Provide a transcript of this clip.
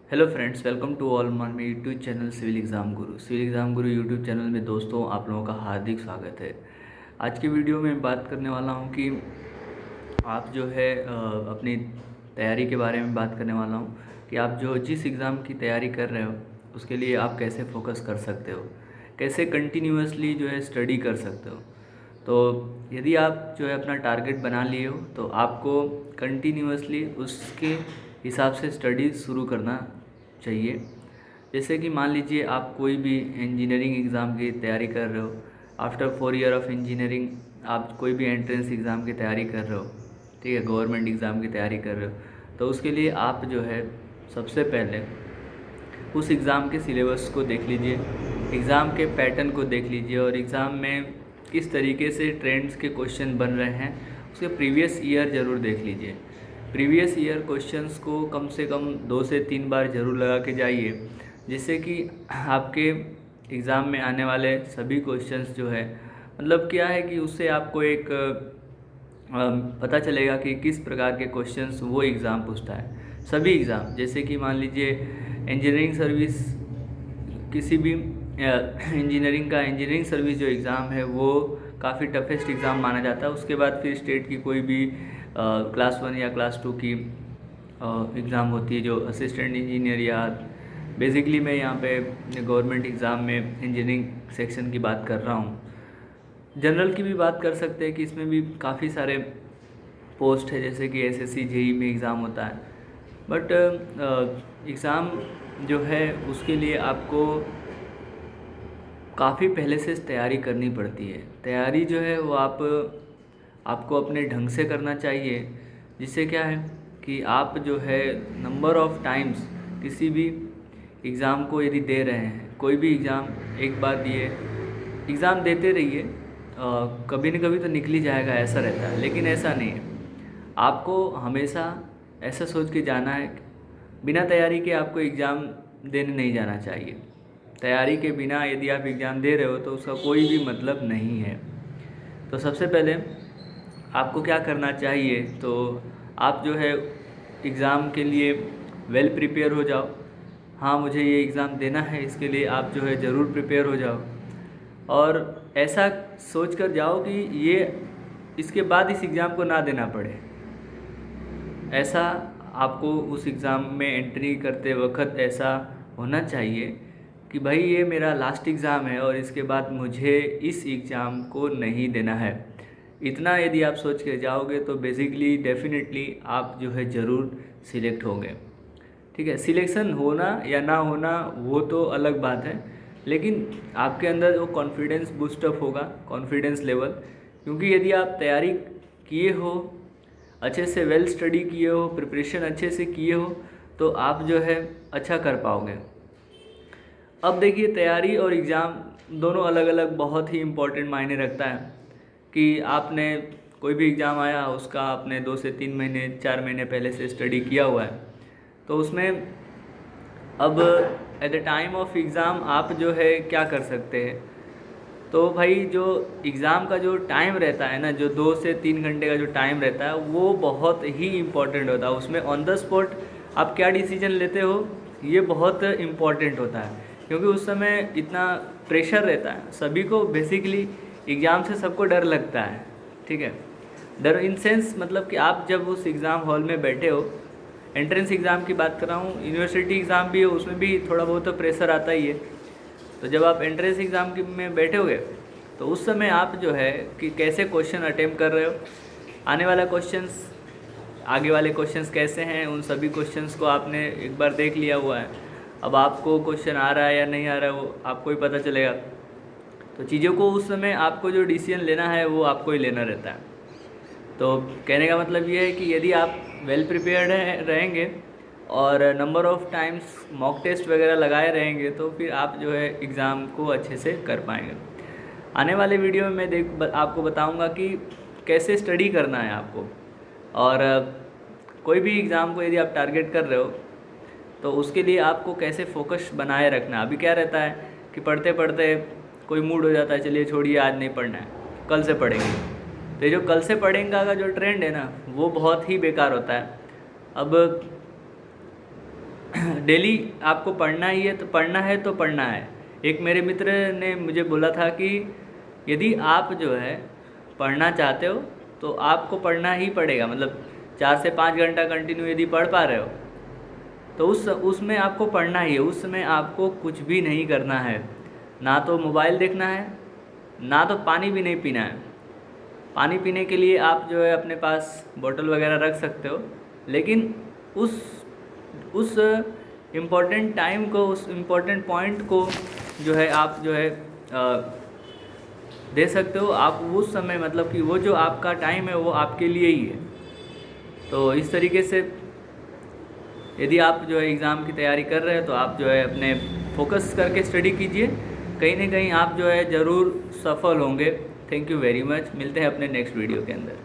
Hello friends, welcome to all my YouTube channel civil exam guru. Civil exam guru YouTube channel में दोस्तों आप लोगों का हार्दिक स्वागत है। आज की वीडियो में बात करने वाला हूं कि आप जो है अपनी तैयारी के बारे में बात करने वाला हूं कि आप जो जिस एग्ज़ाम की तैयारी कर रहे हो उसके लिए आप कैसे फोकस कर सकते हो, कैसे कंटिन्यूअसली जो है स्टडी कर सकते हो। तो यदि आप जो है अपना टारगेट बना लिए हो तो आपको कंटिन्यूअसली उसके हिसाब से स्टडी शुरू करना चाहिए। जैसे कि मान लीजिए आप कोई भी इंजीनियरिंग एग्ज़ाम की तैयारी कर रहे हो, आफ्टर 4 ईयर ऑफ इंजीनियरिंग आप कोई भी एंट्रेंस एग्ज़ाम की तैयारी कर रहे हो, ठीक है, गवर्नमेंट एग्ज़ाम की तैयारी कर रहे हो, तो उसके लिए आप जो है सबसे पहले उस एग्ज़ाम के सिलेबस को देख लीजिए, एग्ज़ाम के पैटर्न को देख लीजिए और एग्ज़ाम में किस तरीके से ट्रेंड्स के क्वेश्चन बन रहे हैं उसके प्रीवियस ईयर ज़रूर देख लीजिए। प्रीवियस ईयर क्वेश्चंस को कम से कम 2 से 3 बार ज़रूर लगा के जाइए, जिससे कि आपके एग्ज़ाम में आने वाले सभी क्वेश्चंस जो है मतलब क्या है कि उससे आपको एक पता चलेगा कि किस प्रकार के क्वेश्चंस वो एग्ज़ाम पूछता है। सभी एग्ज़ाम, जैसे कि मान लीजिए इंजीनियरिंग सर्विस, किसी भी इंजीनियरिंग सर्विस जो एग्ज़ाम है वो काफ़ी टफेस्ट एग्ज़ाम माना जाता है। उसके बाद फिर स्टेट की कोई भी क्लास 1 या क्लास 2 की एग्ज़ाम होती है, जो असिस्टेंट इंजीनियर या बेसिकली मैं यहाँ पे गवर्नमेंट एग्ज़ाम में इंजीनियरिंग सेक्शन की बात कर रहा हूँ। जनरल की भी बात कर सकते हैं कि इसमें भी काफ़ी सारे पोस्ट है, जैसे कि एसएससी जेई में एग्ज़ाम होता है। बट एग्ज़ाम जो है उसके लिए आपको काफ़ी पहले से तैयारी करनी पड़ती है। तैयारी जो है वो आपको अपने ढंग से करना चाहिए, जिससे क्या है कि आप जो है नंबर ऑफ़ टाइम्स किसी भी एग्ज़ाम को यदि दे रहे हैं, कोई भी एग्ज़ाम एक बार दिए, एग्ज़ाम देते रहिए, कभी न कभी तो निकल ही जाएगा ऐसा रहता है। लेकिन ऐसा नहीं है, आपको हमेशा ऐसा सोच के जाना है, बिना तैयारी के आपको एग्ज़ाम देने नहीं जाना चाहिए। तैयारी के बिना यदि आप एग्ज़ाम दे रहे हो तो उसका कोई भी मतलब नहीं है। तो सबसे पहले आपको क्या करना चाहिए, तो आप जो है एग्ज़ाम के लिए वेल प्रिपेयर हो जाओ। हाँ, मुझे ये एग्ज़ाम देना है, इसके लिए आप जो है ज़रूर प्रिपेयर हो जाओ और ऐसा सोच कर जाओ कि ये इसके बाद इस एग्ज़ाम को ना देना पड़े। ऐसा आपको उस एग्ज़ाम में एंट्री करते वक्त ऐसा होना चाहिए कि भाई ये मेरा लास्ट एग्ज़ाम है और इसके बाद मुझे इस एग्ज़ाम को नहीं देना है। इतना यदि आप सोच के जाओगे तो बेसिकली डेफिनेटली आप जो है ज़रूर सिलेक्ट होंगे। ठीक है, सिलेक्शन होना या ना होना वो तो अलग बात है, लेकिन आपके अंदर वो कॉन्फिडेंस बूस्टअप होगा, कॉन्फिडेंस लेवल। क्योंकि यदि आप तैयारी किए हो, अच्छे से वेल स्टडी किए हो, प्रिपरेशन अच्छे से किए हो, तो आप जो है अच्छा कर पाओगे। अब देखिए, तैयारी और एग्ज़ाम दोनों अलग अलग बहुत ही इम्पोर्टेंट मायने रखता है कि आपने कोई भी एग्ज़ाम आया उसका आपने 2 से 3 महीने 4 महीने पहले से स्टडी किया हुआ है, तो उसमें अब at the time of exam आप जो है क्या कर सकते हैं। तो भाई जो एग्ज़ाम का जो टाइम रहता है ना, जो 2 से 3 घंटे का जो टाइम रहता है वो बहुत ही इम्पोर्टेंट होता है। उसमें ऑन द स्पॉट आप क्या डिसीजन लेते हो ये बहुत इम्पोर्टेंट होता है, क्योंकि उस समय इतना प्रेशर रहता है सभी को। बेसिकली एग्ज़ाम से सबको डर लगता है, ठीक है। डर इन सेंस मतलब कि आप जब उस एग्ज़ाम हॉल में बैठे हो, एंट्रेंस एग्ज़ाम की बात कर रहा हूँ, यूनिवर्सिटी एग्ज़ाम भी है, उसमें भी थोड़ा बहुत तो प्रेशर आता ही है। तो जब आप एंट्रेंस एग्ज़ाम में बैठोगे तो उस समय आप जो है कि कैसे क्वेश्चन अटेम्प्ट कर रहे हो, आने वाला क्वेश्चंस, आगे वाले क्वेश्चंस कैसे हैं, उन सभी क्वेश्चंस को आपने एक बार देख लिया हुआ है। अब आपको क्वेश्चन आ रहा है या नहीं आ रहा है वो आपको ही पता चलेगा। तो चीज़ों को उस समय आपको जो डिसीजन लेना है वो आपको ही लेना रहता है। तो कहने का मतलब ये है कि यदि आप वेल प्रिपेयर्ड रहेंगे और number of times mock test वगैरह लगाए रहेंगे तो फिर आप जो है एग्ज़ाम को अच्छे से कर पाएंगे। आने वाले वीडियो में आपको बताऊंगा कि कैसे स्टडी करना है आपको, और कोई भी एग्ज़ाम को यदि आप टारगेट कर रहे हो तो उसके लिए आपको कैसे फोकस बनाए रखना है। अभी क्या रहता है कि पढ़ते पढ़ते कोई मूड हो जाता है, चलिए छोड़िए आज नहीं पढ़ना है, कल से पढ़ेंगे। तो ये जो कल से पढ़ेंगे का जो ट्रेंड है ना वो बहुत ही बेकार होता है। अब डेली आपको पढ़ना ही है तो पढ़ना है। एक मेरे मित्र ने मुझे बोला था कि यदि आप जो है पढ़ना चाहते हो तो आपको पढ़ना ही पड़ेगा, मतलब 4 से 5 घंटा कंटिन्यू यदि पढ़ पा रहे हो तो उसमें आपको पढ़ना ही है। उस समय आपको कुछ भी नहीं करना है, ना तो मोबाइल देखना है, ना तो पानी भी नहीं पीना है। पानी पीने के लिए आप जो है अपने पास बोतल वगैरह रख सकते हो, लेकिन उस इम्पोर्टेंट टाइम को, उस इम्पोर्टेंट पॉइंट को जो है आप जो है दे सकते हो। आप उस समय, मतलब कि वो जो आपका टाइम है वो आपके लिए ही है। तो इस तरीके से यदि आप जो है एग्ज़ाम की तैयारी कर रहे हैं तो आप जो है अपने फोकस करके स्टडी कीजिए, कहीं ना कहीं आप जो है ज़रूर सफल होंगे। Thank you very much. मिलते हैं अपने नेक्स्ट वीडियो के अंदर।